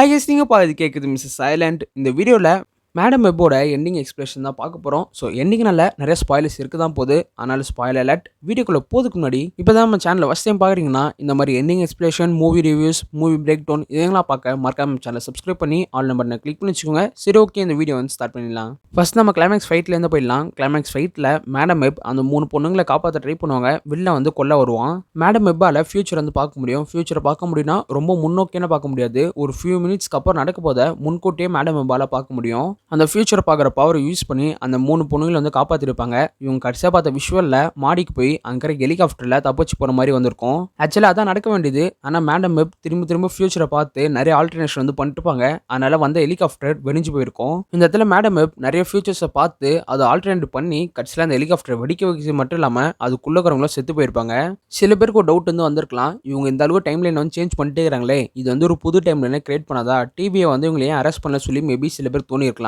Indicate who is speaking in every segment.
Speaker 1: I guess நீங்க பாதி கேட்குது மிஸ்ஸஸ் சைலண்ட். இந்த வீடியோல மேடம் வெப்போட எண்டிங் எக்ஸ்பிரஷன் தான் பார்க்க போறோம். ஸோ எண்டிங்னால நிறைய ஸ்பாயிலர்ஸ் இருக்க தான் போகுது. ஆனாலும் ஸ்பாயிலர் அலர்ட். வீடியோக்குள்ள போறதுக்கு முன்னாடி இப்போ தான் நம்ம சேனலை ஃபர்ஸ்ட் டைம் பார்க்குறீங்கன்னா இந்த மாதிரி ending expression, movie reviews, movie break down இதெல்லாம் பார்க்க மறக்காம சேனலை சப்ஸ்கிரைப் பண்ணி ஆல் நம்பர்னை கிளிக் பண்ணி வச்சுக்கோங்க. சரி, ஓகே, இந்த வீடியோ வந்து ஸ்டார்ட் பண்ணிடலாம். ஃபர்ஸ்ட் நம்ம கிளைமேக்ஸ் ஃபைட்லேருந்து போயிடலாம். கிளைமேக்ஸ் ஃபைட்டில் மேடம் வெப் அந்த 3 பொண்ணுங்களை காப்பாற்ற ட்ரை பண்ணுவாங்க. வில்ல வந்து கொல்ல வருவான். மேடம் வெப்பால் ஃபியூச்சர் வந்து பார்க்க முடியும். ஃபியூச்சரை பார்க்க முடியும்னா ரொம்ப முன்னோக்கியான பார்க்க முடியாது. ஒரு ஃபியூ மினிட்ஸ்க்கு அப்புறம் நடக்க போத முன்கூட்டியே மேடம் வெப்பால் பார்க்க முடியும். அந்த ஃபியூச்சரை பார்க்குற பவர் யூஸ் பண்ணி அந்த 3 பொண்ணுங்களை வந்து காப்பாற்றிருப்பாங்க. இவங்க கடைசியாக பார்த்த விஷுவலில் மாடிக்கு போய் அங்கே ஹெலிகாப்டரில் தப்பிச்சு போகிற மாதிரி வந்திருக்கும். ஆக்சுவலாக அதான் நடக்க வேண்டியது. ஆனால் மேடம் வெப் திரும்ப திரும்ப ஃபியூச்சரை பார்த்து நிறைய ஆல்டர்னேஷன் வந்து பண்ணிட்டுப்பாங்க. அதனால வந்து ஹெலிகாப்டர் வெடிஞ்சு போயிருக்கும். இந்த இடத்துல மேடம் வெப் நிறைய ஃபியூச்சர்ஸை பார்த்து அதை ஆல்டர்னேட் பண்ணி கடைசியில் அந்த ஹெலிகாப்டரை வெடிக்க வைக்கிறது மட்டும் இல்லாமல் அதுக்குள்ள இருக்கிறவங்களும் செத்து போயிருப்பாங்க. சில பேருக்கு ஒரு டவுட் வந்து வந்திருக்கலாம், இவங்க இந்த அளவுக்கு டைம் லைன் வந்து சேஞ்ச் பண்ணிட்டே இருக்கிறாங்களே, இது வந்து ஒரு புது டைம் லைனை கிரியேட் பண்ணாதா, டிவியை வந்து இவங்க ஏன் அரெஸ்ட் பண்ண சொல்லி மேபி சில பேர் தோணி இருக்கலாம்.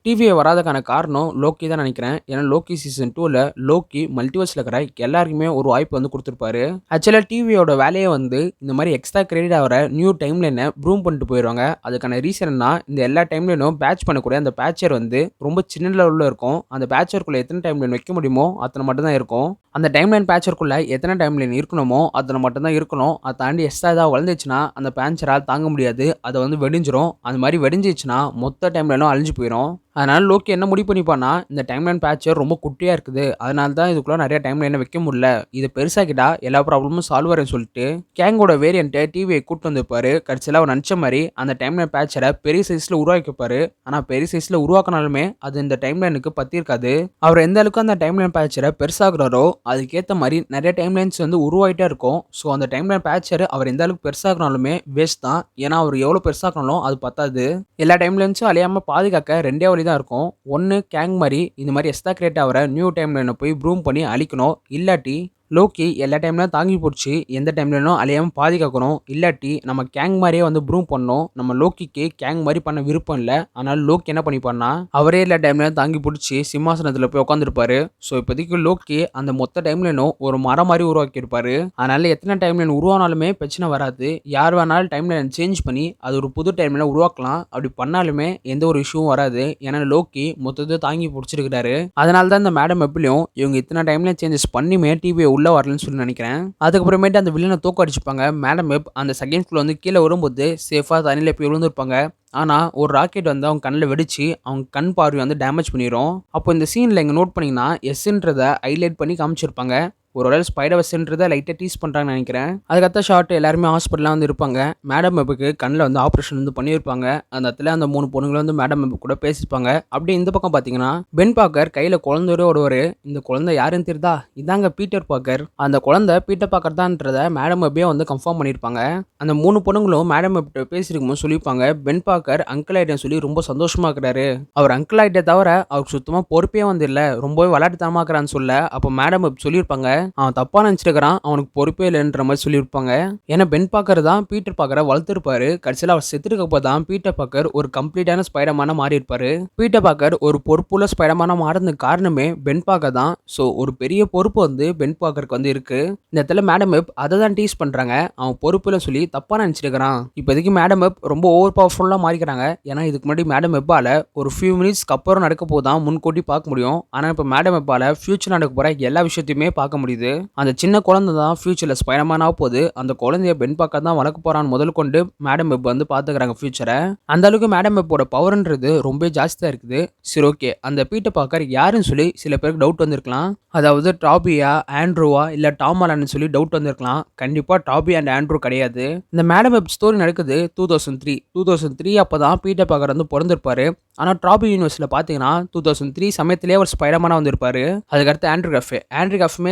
Speaker 1: டிவியை வராதக்கான காரணம் லோக்கி தான் நினைக்கிறேன். ஏன்னா லோக்கி சீசன் 2ல லோக்கி மல்டிவர்ஸில் இருக்கிற எல்லாருக்குமே ஒரு வாய்ப்பு வந்து கொடுத்துருப்பாரு. ஆக்சுவலாக டிவியோட வேலையை வந்து இந்த மாதிரி எக்ஸ்ட்ரா கிரெடிட் ஆகிற நியூ டைம் லைனை ப்ரூவ் பண்ணிட்டு போயிடுவாங்க. அதுக்கான ரீசன்னா இந்த எல்லா டைம் லைனும் பேட்ச் பண்ணக்கூடிய அந்த பேட்சர் வந்து ரொம்ப சின்ன லெவலில் இருக்கும். அந்த பேட்சருக்குள்ளே எத்தனை டைம் லைன் வைக்க முடியுமோ அத்தனை மட்டும் தான் இருக்கும். அந்த டைம் லைன் பேட்சருக்குள்ளே எத்தனை டைம் லைன் இருக்கணுமோ அத்தனை மட்டும் தான் இருக்கணும். அதை தாண்டி எக்ஸ்ட்ரா ஏதாவது வளர்ந்துச்சுன்னா அந்த பேட்சரால் தாங்க முடியாது, அதை வந்து வெடிஞ்சிரும். அந்த மாதிரி வெடிஞ்சிச்சுன்னா மொத்த டைம் லைனும் அழிஞ்சு போயிடும். அதனால லோக்கி என்ன முடிவு பண்ணிப்பான்னா, இந்த டைம்லைன் பேட்சர் ரொம்ப குட்டியாக இருக்குது, அதனால தான் இதுக்குள்ளே நிறைய டைம்லைனை வைக்க முடியல, இது பெருசாகிட்டா எல்லா ப்ராப்ளமும் சால்வ் ஆகும்னு சொல்லிட்டு கேங்கோட வேரியண்ட்டை டிவியை கூப்பிட்டு வந்துருப்பாரு. கடைசியில் அவர் நினச்ச மாதிரி அந்த டைம்லைன் பேட்சரை பெரிய சைஸில் உருவாக்கிப்பாரு. ஆனால் பெரிய சைஸில் உருவாக்கினாலுமே அது இந்த டைம்லைனுக்கு பற்றிருக்காது. அவர் எந்த அளவுக்கு அந்த டைம்லைன் பேட்சரை பெருசாகிறாரோ அதுக்கேற்ற மாதிரி நிறைய டைம்லைன்ஸ் வந்து உருவாகிட்டே இருக்கும். ஸோ அந்த டைம்லைன் பேட்சர் அவர் எந்த அளவுக்கு பெருசாகினாலுமே வேஸ்ட் தான். ஏன்னா அவர் எவ்வளோ பெருசாகணும் அது பத்தாது. எல்லா டைம்லைன்ஸும் அழியாமல் பாதுகாக்க ரெண்டே வழி தான் இருக்கும். ஒன்று கேங் மாதிரி இந்த மாதிரி எக்ஸ்ட்ரா கிரியேட் ஆகிற நியூ டைம்லைனை போய் ப்ரூவ் பண்ணி அழிக்கணும். இல்லாட்டி லோக்கி எல்லா டைம்லையும் தாங்கி பிடிச்சி எந்த டைம்லையும் அழியாமல் பாதுகாக்கணும். இல்லாட்டி நம்ம கேங் மாதிரியே வந்து ப்ரூவ் பண்ணணும். நம்ம லோக்கிக்கு கேங் மாதிரி பண்ண விருப்பம் இல்லை. ஆனால் லோக்கி என்ன பண்ணிப்பான்னா, அவரே எல்லா டைம்லையும் தாங்கி பிடிச்சி சிம்மாசனத்தில் போய் உட்காந்துருப்பாரு. ஸோ இப்போதைக்கு லோக்கி அந்த மொத்த டைம்லைனும் ஒரு மரம் மாதிரி உருவாக்கியிருப்பாரு. அதனால எத்தனை டைம்லைன் உருவானாலுமே பிரச்சனை வராது. யார் வேணாலும் டைம்லைன் சேஞ்ச் பண்ணி அது ஒரு புது டைம்லைன் உருவாக்கலாம். அப்படி பண்ணாலுமே எந்த ஒரு இஷ்யூவும் வராது. ஏன்னா லோக்கி மொத்தத்தை தாங்கி பிடிச்சிருக்கிறாரு. அதனால தான் இந்த மேடம் எப்படியும் இவங்க இத்தனை டைம்லைன் சேஞ்சஸ் பண்ணியுமே டிவியை உள்ள வரலன்னு சொல்லி நினைக்கிறேன். அதுக்கப்புறமேட்டு அந்த வில்லனை தூக்க அடிச்சுப்பாங்க. மேடம் வெப் அந்த செகண்ட் ஃப்ளோர் வந்து கீழே வரும்போது சேஃபாக தண்ணியில் போய் விழுந்துருப்பாங்க. ஆனால் ஒரு ராக்கெட் வந்து அவங்க கண்ணில் வெடிச்சு அவங்க கண் பார்வை வந்து டேமேஜ் பண்ணிடும். அப்போ இந்த சீனில் இங்கே நோட் பண்ணிங்கன்னா எஸ்ன்றதை ஹைலைட் பண்ணி காமிச்சிருப்பாங்க. ஒரு வேளை ஸ்பைடர்வர்ஸ்ன்றதை லைட்டாக டீஸ் பண்ணுறாங்கன்னு நினைக்கிறேன். அதுக்கடுத்த ஷார்ட் எல்லாருமே ஹாஸ்பிட்டலாக வந்து இருப்பாங்க. மேடம் வெப்புக்கு கண்ணில் வந்து ஆப்ரேஷன் வந்து பண்ணியிருப்பாங்க. அந்த இடத்துல அந்த 3 பொண்ணுங்களும் வந்து மேடம் வெப்பு கூட பேசிப்பாங்க. அப்படியே இந்த பக்கம் பார்த்தீங்கன்னா பென் பாக்கர் கையில் குழந்தையோட ஓடுவார். இந்த குழந்தை யாருன்னு தெரியுதா? இதாங்க பீட்டர் பாக்கர். அந்த குழந்தை பீட்டர் பாக்கர் தான்றதை மேடம் வெப்பே வந்து கன்ஃபார்ம் பண்ணியிருப்பாங்க. அந்த 3 பொண்ணுங்களும் மேடம் வெப்ட்ட பேசியிருக்கும்போது சொல்லியிருப்பாங்க, பென் பாக்கர் அங்கிள் ஆகிட்டேன்னு சொல்லி ரொம்ப சந்தோஷமாக இருக்கிறாரு. அவர் அங்கிள் ஆகிட்டே தவிர அவருக்கு சுத்தமாக பொறுப்பே வந்து இல்லை, ரொம்பவே விளையாட்டுத்தனமாக இருக்கிறான்னு சொல்ல அப்போ மேடம் வெப் சொல்லியிருப்பாங்க, அவன் தப்பா நினைச்சிருக்கிறான், அவனுக்கு பொறுப்பே இல்லைன்ற மாதிரி சொல்லியிருப்பாங்க. ஏன்னா பென் பாக்கர் தான் பீட்டர் பாக்கரை வளர்த்துருப்பாரு. கடைசியில் அவர் செத்துருக்கப்போ தான் பீட்டர் பாக்கர் ஒரு கம்ப்ளீட்டான ஸ்பைடர்மேனா மாறி இருப்பாரு. பீட்டர் பாக்கர் ஒரு பொறுப்புள்ள ஸ்பைடர்மேனா மாறினதுக்கு காரணமே பென் பாக்கர் தான். ஸோ ஒரு பெரிய பொறுப்பு வந்து பென் பாக்கருக்கு வந்து இருக்கு. இந்த இடத்துல மேடம் வெப் அதை தான் டீஸ் பண்றாங்க, அவன் பொறுப்புல சொல்லி தப்பா நினைச்சிருக்கிறான். இப்போதைக்கு மேடம் வெப் ரொம்ப ஓவர் பவர்ஃபுல்லாக மாறிக்கிறாங்க. ஏன்னா இதுக்கு முன்னாடி மேடம் வெப்பால ஒரு ஃபியூ மினிட்ஸ்க்கு அப்புறம் நடக்க போதான் முன்கூட்டி பார்க்க முடியும். ஆனால் இப்போ மேடம் வெப்பால ஃபியூச்சர் நடக்க போற எல்லா விஷயத்தையுமே பார்க்க முடியுது. அந்த சின்ன குழந்தை தான் ஃபியூச்சர்ல ஸ்பைடர்மேனா போகுது. அந்த குழந்தைய பென் பாக்கர் தான் வளர்க்க போறான்னு முதல் கொண்டு மேடம் வெப் வந்து பாத்துக்கிறாங்க ஃபியூச்சரை. அந்த அளவுக்கு மேடம் வெப்போட பவர்ன்றது ரொம்ப ஜாஸ்தியா இருக்குது. சரி, ஓகே, அந்த பீட்டர் பாக்கர் யாருன்னு சொல்லி சில பேருக்கு டவுட் வந்திருக்கலாம். அதாவது டாபியா, ஆண்ட்ரூவா இல்ல டாம் ஹாலண்ட்னு சொல்லி டவுட் வந்திருக்கலாம். கண்டிப்பா டாபி அண்ட் ஆண்ட்ரூ கிடையாது. இந்த மேடம் வெப் ஸ்டோரி நடக்குது 2003 அப்பதான் பீட்டர் பாக்கர் வந்து பிறந்திருப்பாரு. ஆனால் டாபி யூனிவர்ஸில் பார்த்தீங்கன்னா 2003 சமயத்திலே ஒரு ஸ்பைடர்மேனாக வந்திருப்பாரு. அதுக்கடுத்து ஆண்ட்ரூ கஃபே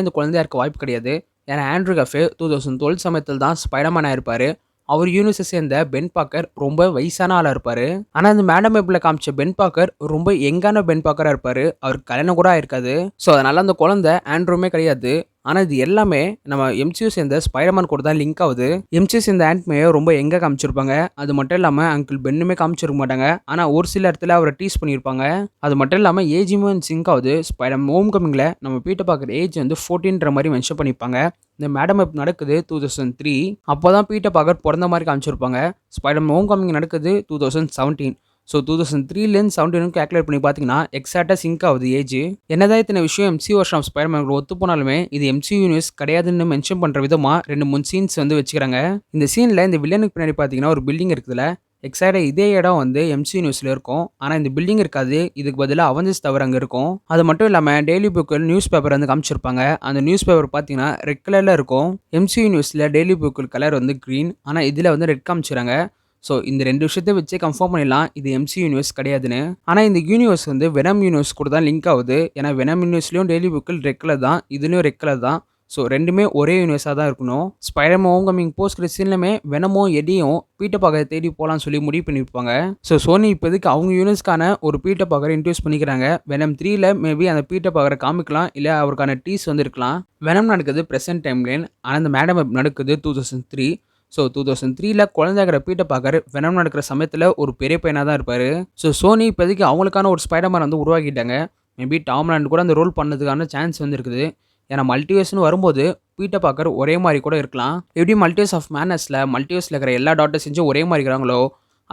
Speaker 1: இந்த குழந்தையா இருக்க வாய்ப்பு கிடையாது. ஏன்னா ஆண்ட்ரூ கஃபே 2012 சமயத்தில் தான் ஸ்பைடர்மேனாக இருப்பார். அவர் யூனிவர்ஸை சேர்ந்த பென் பாக்கர் ரொம்ப வயசான ஆளாக இருப்பார். ஆனால் இந்த மேடம் வெப்பில் காமிச்ச பென் பாக்கர் ரொம்ப யங்கான பென் பாக்கராக இருப்பார். அவருக்கு கல்யாணம் கூட ஆயிருக்காது. ஸோ அதனால அந்த குழந்தை ஆண்ட்ரூமே கிடையாது. ஆனா இது எல்லாமே நம்ம எம்சியூ சேர்ந்த ஸ்பைடர்மேன் கூட தான் லிங்க் ஆகுது. எம்சியூ சேர்ந்த ஆன்ட் மேயை ரொம்ப எங்க காமிச்சிருப்பாங்க. அது மட்டும் இல்லாம அங்கிள் பென்னுமே காமிச்சிருக்க மாட்டாங்க. ஆனா ஒரு சில இடத்துல அவரை டீஸ் பண்ணியிருப்பாங்க. அது மட்டும் இல்லாம ஏஜுமே சிங்க் ஆகுது. ஸ்பைடர்மேன் ஹோம் கமிங்ல நம்ம பீட்டர் பார்க்கர் ஏஜ் வந்து 14ன்ற மாதிரி மென்ஷன் பண்ணியிருப்பாங்க. இந்த மேடம் வெப் நடக்குது 2003. அப்போதான் பீட்டர் பார்க்கர் பிறந்த மாதிரி காமிச்சிருப்பாங்க. ஸ்பைடர்மேன் ஹோம் கமிங் நடக்குது 2017. ஸோ 2003லேருந்து 17 கேல்குலேட் பண்ணி பார்த்தீங்கன்னா எக்ஸாக்டாக சிங்க் ஆகுது ஏஜ். என்னதான் இத்தனை விஷயம் எம்சியூ வருஷம் ஸ்பைடர்மேன் ஒத்து போனாலுமே இது எம்சியூ யூனிவர்ஸ் கிடையாதுன்னு மென்ஷன் பண்ணுற விதமாக 2-3 சீன்ஸ் வந்து வச்சுக்கிறாங்க. இந்த சீனில் இந்த வில்லனுக்கு பின்னாடி பார்த்தீங்கன்னா ஒரு பில்டிங் இருக்குதுல, எக்ஸாக்டாக இதே இடம் வந்து எம்சியூ நியூஸில் இருக்கும். ஆனால் இந்த பில்டிங் இருக்காது. இதுக்கு பதிலாக அவெஞ்சர்ஸ் டவர் அங்கே இருக்கும். அது மட்டும் இல்லாமல் டெய்லி புக்கில் நியூஸ் பேப்பர் வந்து காமிச்சிருப்பாங்க. அந்த நியூஸ் பேப்பர் பார்த்தீங்கன்னா ரெட் கலரில் இருக்கும். எம்சியூ நியூஸில் டெய்லி புக்கில் கலர் வந்து க்ரீன், ஆனால் இதில் வந்து ரெட் காமிச்சிடுறாங்க. ஸோ இந்த 2 விஷயத்தை வச்சு கன்ஃபார்ம் பண்ணிடலாம் இது எம்சியூ யூனிவர்ஸ் கிடையாதுன்னு. ஆனால் இந்த யூனிவர்ஸ் வந்து வெனம் யூனிவர்ஸ் கூட தான் லிங்க் ஆகுது. ஏன்னா வெனம் யூனிவர்ஸ்லையும் டெய்லி புக்கில் ரெட் கலர் தான், இதுலேயும் ரெட் கலர் தான். ஸோ ரெண்டுமே ஒரே யூனிவர்ஸாக தான் இருக்கணும். Spiderman Homecoming post credit சீன்லமே வெனமும் எடியும் பீட்டர் பார்க்கரை தேடி போகலான்னு சொல்லி முடிவு பண்ணியிருப்பாங்க. ஸோ சோனி இப்போதைக்கு அவங்க யூனிவர்ஸ்க்கான ஒரு பீட்டர் பார்க்கரை இன்ட்ரடியூஸ் பண்ணிக்கிறாங்க. வெனம் 3ல மேபி அந்த பீட்டர் பார்க்கரை காமிக்கலாம், இல்லை அவருக்கான டீஸ் வந்து இருக்கலாம். வெனம் நடக்குது ப்ரெசென்ட் டைம்லைன், ஆனால் அந்த மேடம் வெப் நடக்குது 2003. ஸோ 2003ல குழந்தைங்கிற பீட்டர் பார்க்கர் வெனம் நடக்கிற சமயத்தில் ஒரு பெரிய பையனாக தான் இருப்பார். ஸோ சோனி இப்போதைக்கு அவங்களுக்கான ஒரு ஸ்பைடர்மேன் வந்து உருவாக்கிட்டாங்க. மேபி டாம் ஹாலண்ட் கூட அந்த ரோல் பண்ணதுக்கான சான்ஸ் வந்து இருக்குது. ஏன்னா மல்டிவர்ஸ்னு வரும்போது பீட்டர் பார்க்கர் ஒரே மாதிரி கூட இருக்கலாம். எப்படி மல்டிவர்ஸ் ஆஃப் மேனஸில் மல்டிவர்ஸில் இருக்கிற எல்லா டாட்டர் செஞ்சு ஒரே மாதிரி இருக்கிறாங்களோ,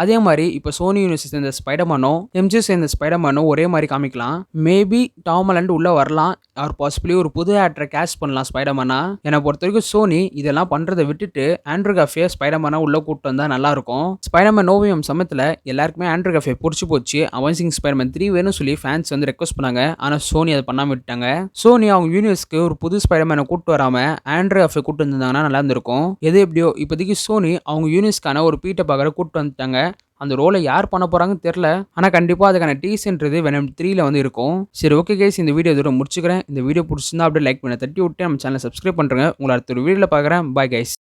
Speaker 1: அதே மாதிரி இப்போ சோனி யூனிவர்ஸ் சேர்ந்த ஸ்பைடர்மேனும் எம்ஜியூ சேர்ந்த ஸ்பைடர்மேனும் ஒரே மாதிரி காமிக்கலாம். மேபி டாம் ஹாலண்ட் உள்ளே வரலாம், ஆர் பாசிபிளி ஒரு புது ஆக்டரை கேஸ்ட் பண்ணலாம் ஸ்பைடர்மேனா. என்னை பொறுத்த வரைக்கும் சோனி இதெல்லாம் பண்ணுறதை விட்டுட்டு ஆண்ட்ரூ கார்ஃபியை ஸ்பைடர்மேனா உள்ளே கூப்பிட்டு வந்தால் நல்லாயிருக்கும். ஸ்பைடர்மேன் நோவியம் சமயத்தில் எல்லாருக்குமே ஆண்ட்ரூ கார்ஃபியை பிடிச்சி போச்சு. அமேசிங் ஸ்பைடர்மேன் 3 வேணும்னு சொல்லி ஃபேன்ஸ் வந்து ரெக்வஸ்ட் பண்ணாங்க. ஆனால் சோனி அதை பண்ணாமல் விட்டாங்க. சோனி அவங்க யூனிவர்ஸ்க்கு ஒரு புது ஸ்பைடர்மேனை கூப்பிட்டு வராமல் ஆண்ட்ரூ கார்ஃபியை கூப்பிட்டு வந்திருந்தாங்கன்னா நல்லா இருந்திருக்கும். எது எப்படியோ இப்போதைக்கு சோனி அவங்க யூனிவர்ஸ்க்கான ஒரு பீட்டர் பார்க்கரை கூப்பிட்டு வந்துட்டாங்க. அந்த ரோலை யார் பண்ண போகிறாங்கன்னு தெரில. ஆனால் கண்டிப்பாக அதுக்கான டீஸ்ன்றது வெனம் 3ல வந்து இருக்கும். சரி, ஓகே கைஸ், இந்த வீடியோ இதோட முடிச்சுக்கிறேன். இந்த வீடியோ பிடிச்சிருந்தா அப்படியே லைக் பண்ண தட்டி விட்டு நம்ம சேனலை சப்ஸ்கிரைப் பண்ணுறேங்க. உங்களை அடுத்த ஒரு வீடியோவில் பார்க்குறேன். Bye guys.